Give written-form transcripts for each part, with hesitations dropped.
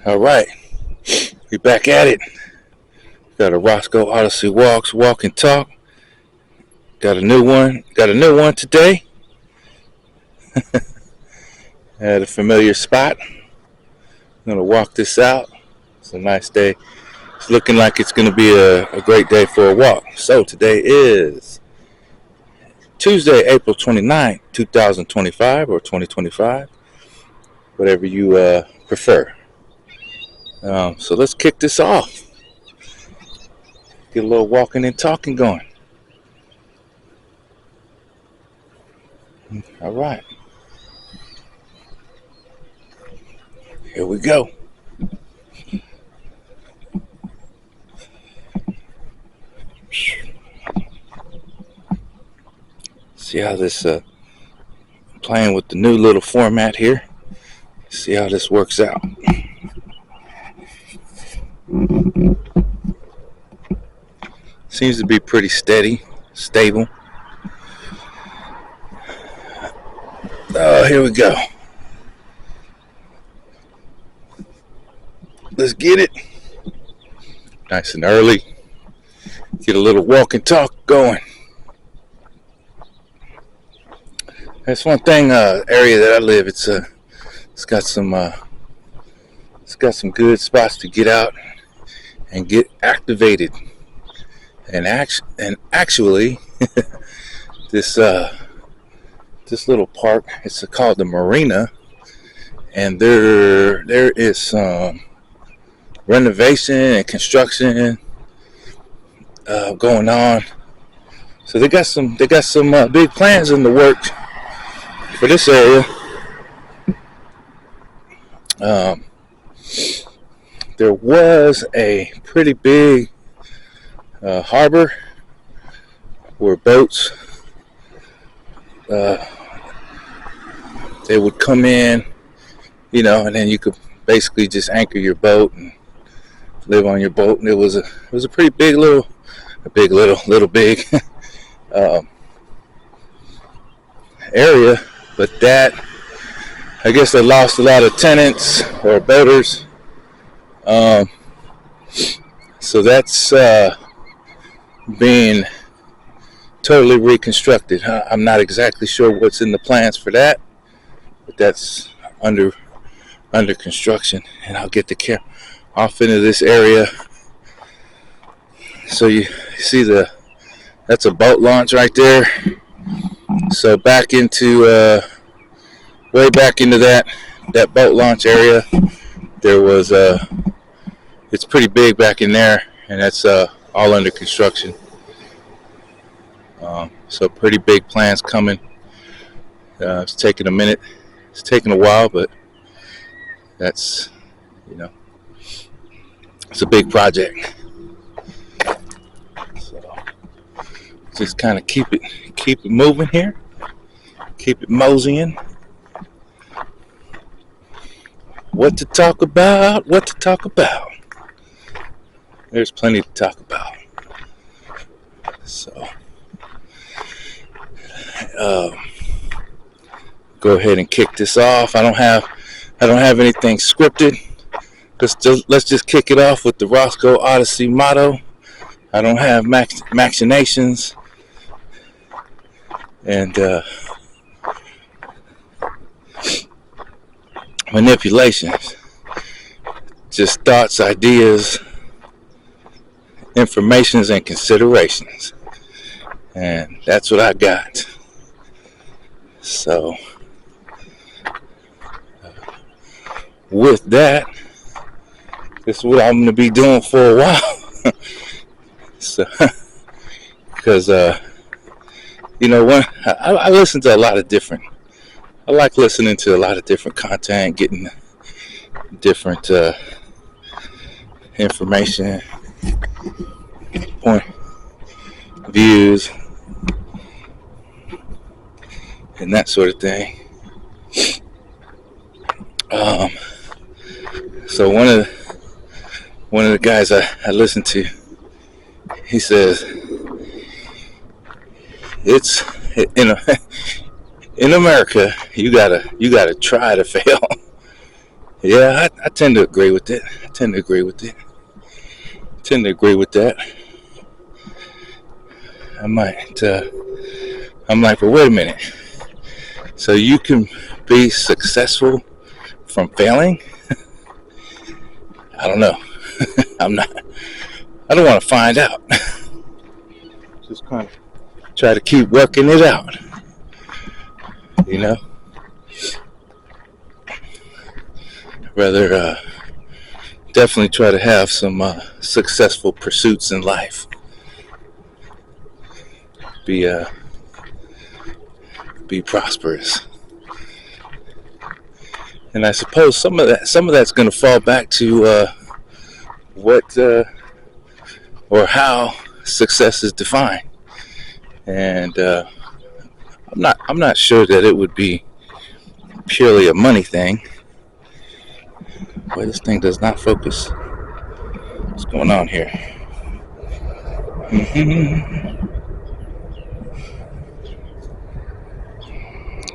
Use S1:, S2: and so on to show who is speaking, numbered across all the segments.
S1: All right, we back at it. Got a Rosco Odyssee walk and talk. Got a new one. Got a new one today. At a familiar spot. I'm gonna walk this out. It's a nice day. It's looking like it's gonna be a great day for a walk. So today is Tuesday, April 29th, 2025 or 2025, whatever you prefer. So let's kick this off. Get a little walking and talking going. All right. Here we go. See how this playing with the new little format here. See how this works out. Seems to be pretty steady, stable. Oh, here we go. Let's get it. Nice and early. Get a little walk and talk going. That's one thing. Area that I live, it's got some good spots to get out and get activated. And actually, this little park, it's called the Marina, and there is some renovation and construction going on. So they got some big plans in the works for this area. There was a pretty big harbor where boats they would come in, and then you could basically just anchor your boat and live on your boat. And it was a pretty big little area, but that, I guess, they lost a lot of tenants or boaters. So that's being totally reconstructed. I'm not exactly sure what's in the plans for that, but that's under construction. And I'll get the camera off into this area. So you see that's a boat launch right there. So back into way back into that boat launch area, there was it's pretty big back in there, and that's all under construction. So pretty big plans coming. It's taking a minute. It's taking a while, but that's, it's a big project. So just kind of keep it moving here. Keep it moseying. What to talk about? There's plenty to talk about. So go ahead and kick this off. I don't have anything scripted. Let's just kick it off with the Rosco Odyssey motto. I don't have machinations and manipulations. Just thoughts, ideas, informations, and considerations. And that's what I got. So with that, this is what I'm going to be doing for a while. So, because when I listen to a lot of different, I like listening to a lot of different content, getting different information, point views, and that sort of thing. So one of the guys I listen to, he says, it's in in America. You gotta try to fail. Yeah, I tend to agree with it. I tend to agree with it. Tend to agree with that. I might. I'm like, but wait a minute. So you can be successful from failing? I don't know. I'm not. I don't want to find out. Just kind of try to keep working it out. You know, rather definitely try to have some successful pursuits in life. Be be prosperous. And I suppose some of that's going to fall back to what or how success is defined. And I'm not sure that it would be purely a money thing. Boy, this thing does not focus. What's going on here?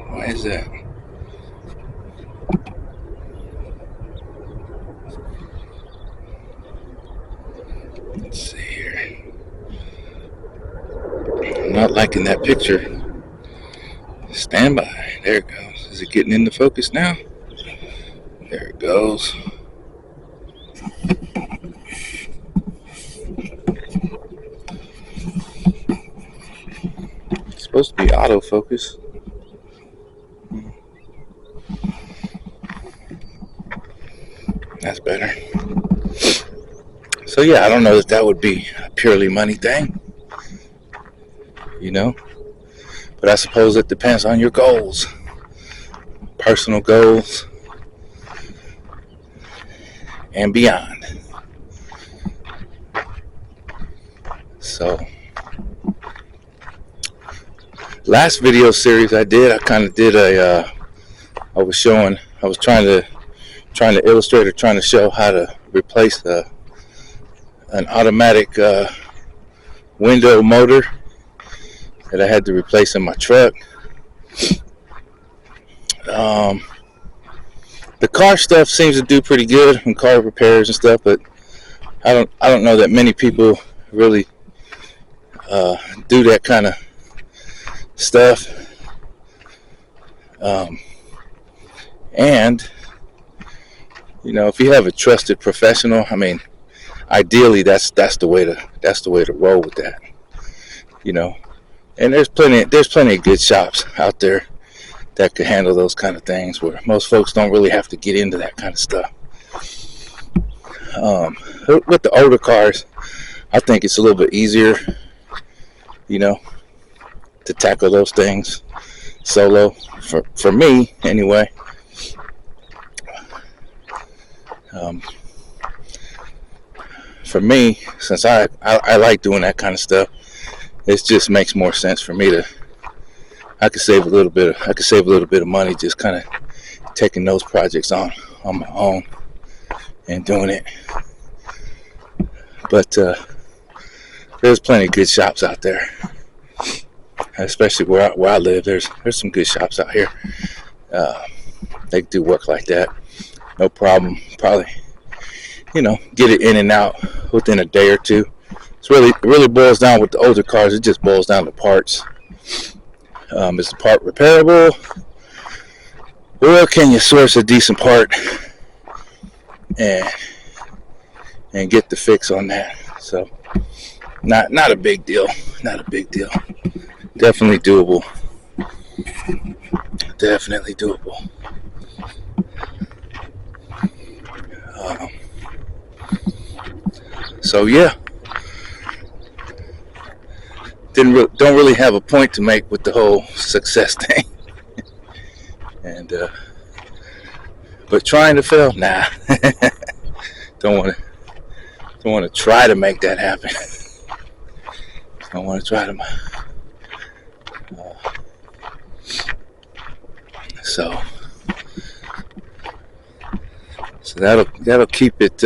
S1: Why is that? Let's see here. I'm not liking that picture. Stand by. There it goes. Is it getting into focus now? There it goes. It's supposed to be autofocus. That's better. So yeah, I don't know if that would be a purely money thing. You know? But I suppose it depends on your goals. Personal goals. And beyond. So last video series I did, I kind of did I was trying to illustrate or trying to show how to replace an automatic window motor that I had to replace in my truck. The car stuff seems to do pretty good in car repairs and stuff, but I don't know that many people really do that kind of stuff. And you know, if you have a trusted professional, I mean, ideally that's the way to roll with that. You know, and there's plenty of good shops out there that could handle those kind of things, where most folks don't really have to get into that kind of stuff. With the older cars, I think it's a little bit easier, you know, to tackle those things solo, for me anyway. For me, since I like doing that kind of stuff, it just makes more sense for me to. I could save a little bit of money just kind of taking those projects on my own and doing it. But there's plenty of good shops out there, especially where I live. There's some good shops out here. They do work like that, no problem. Probably, you know, get it in and out within a day or two. It really boils down with the older cars. It just boils down to parts. Is the part repairable, or can you source a decent part and get the fix on that? So not a big deal. Not a big deal. Definitely doable. Definitely doable. So yeah, don't really have a point to make with the whole success thing. And but trying to fail, nah. don't want to try to make that happen. Don't want to try to. So that'll keep it.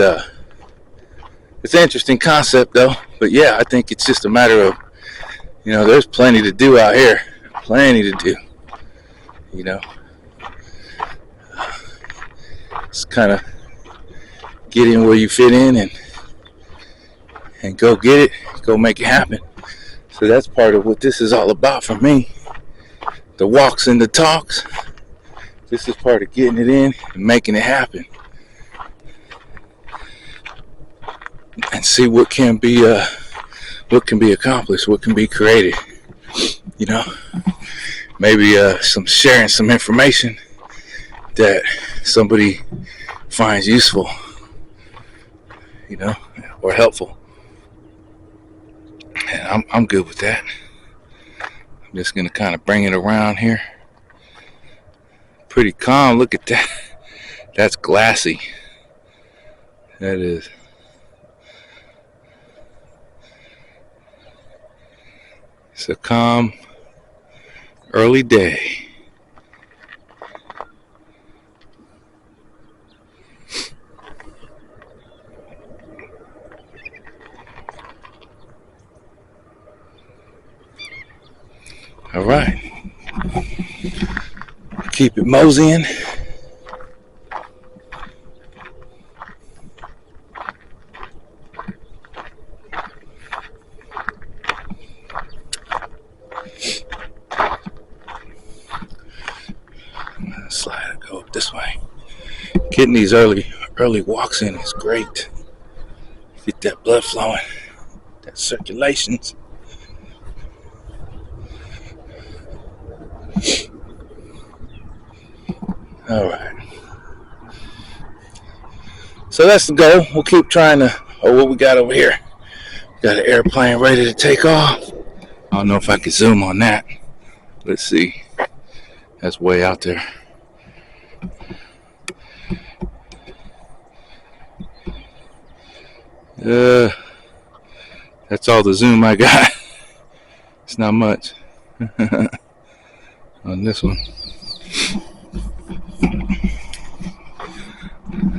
S1: It's an interesting concept though, but yeah, I think it's just a matter of, There's plenty to do out here. Plenty to do. It's kind of get in where you fit in and go get it, go make it happen. So that's part of what this is all about for me. The walks and the talks. This is part of getting it in and making it happen. And see what can be accomplished, what can be created. Maybe sharing some information that somebody finds useful, or helpful. And I'm good with that. I'm just gonna kind of bring it around here. Pretty calm. Look at that. That's glassy. That is. It's a calm early day. All right. Keep it moseying. Slide, go up this way. Getting these early walks in is great. Get that blood flowing, that circulations. All right. So that's the goal. We'll keep trying to. Oh, what we got over here? Got an airplane ready to take off. I don't know if I can zoom on that. Let's see. That's way out there. That's all the zoom I got. It's not much on this one.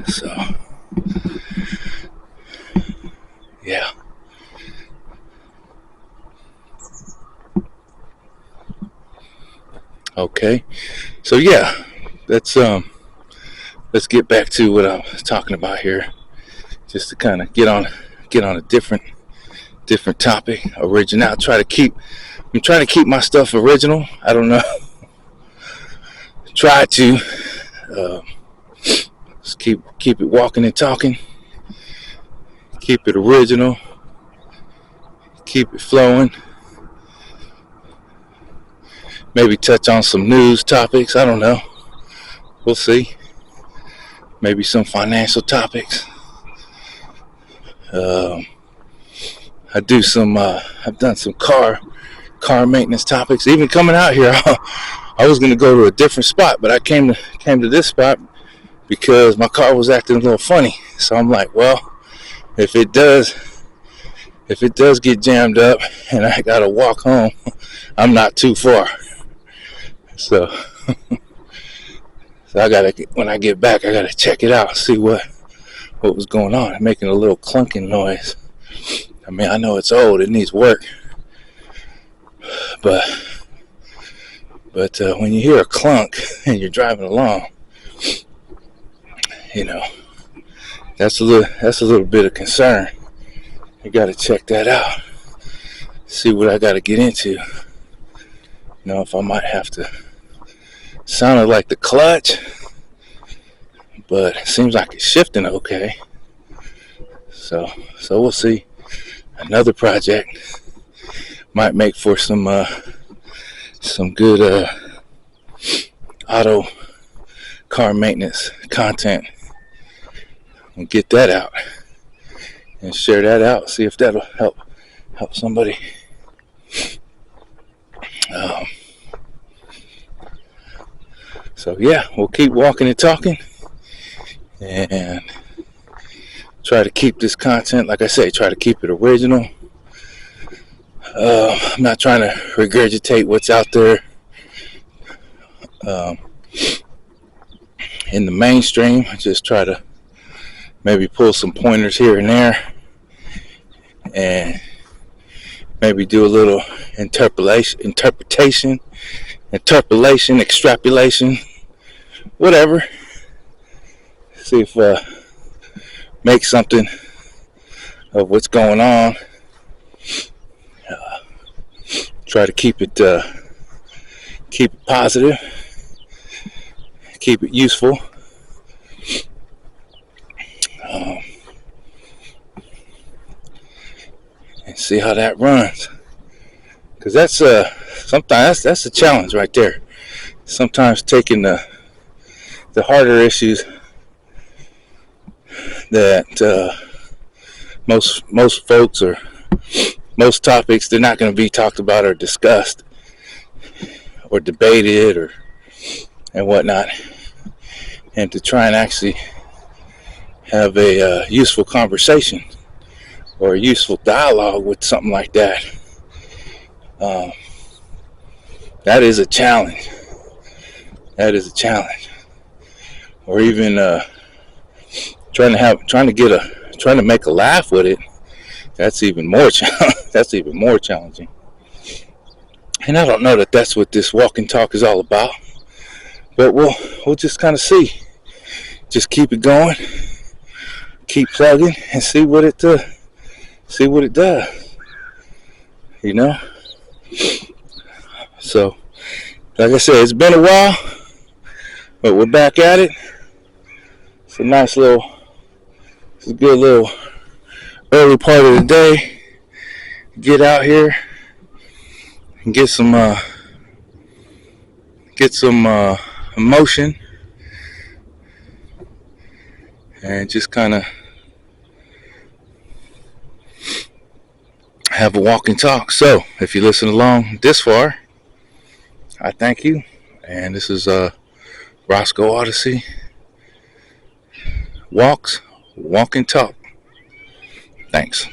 S1: So, yeah. Okay. So yeah, let's get back to what I was talking about here. Just to kind of get on a different topic. Original. I'm trying to keep my stuff original. I don't know. Try to just keep it walking and talking. Keep it original. Keep it flowing. Maybe touch on some news topics. I don't know. We'll see. Maybe some financial topics. I've done some car maintenance topics. Even coming out here, I was going to go to a different spot, but I came to this spot because my car was acting a little funny. So I'm like, well, if it does get jammed up and I got to walk home, I'm not too far. So when I get back, I gotta check it out, see what was going on. I'm making a little clunking noise. I mean, I know it's old, it needs work, but when you hear a clunk and you're driving along, that's a little bit of concern. You gotta check that out, see what I gotta get into. If I might have to. Sounded like the clutch, but it seems like it's shifting okay. So we'll see. Another project might make for some good auto car maintenance content. And get that out and share that out. See if that'll help somebody. So yeah, we'll keep walking and talking and try to keep this content, like I say, try to keep it original. I'm not trying to regurgitate what's out there in the mainstream. I just try to maybe pull some pointers here and there and maybe do a little interpretation, extrapolation, whatever. See if make something of what's going on. Try to keep it positive, keep it useful. And see how that runs, because that's sometimes that's a challenge right there. Sometimes taking the harder issues that most folks or most topics, they're not going to be talked about or discussed or debated and whatnot, and to try and actually have a useful conversation or a useful dialogue with something like that, that is a challenge. Or even trying to make a laugh with it. That's even more challenging. And I don't know that that's what this walk and talk is all about, but we'll just kind of see. Just keep it going, keep plugging, and see what it does. You know. So, like I said, it's been a while, but we're back at it. It's a good little early part of the day. Get out here and get some emotion, and just kind of have a walk and talk. So, if you listen along this far, I thank you. And this is Rosco Odyssee. Walk and talk. Thanks.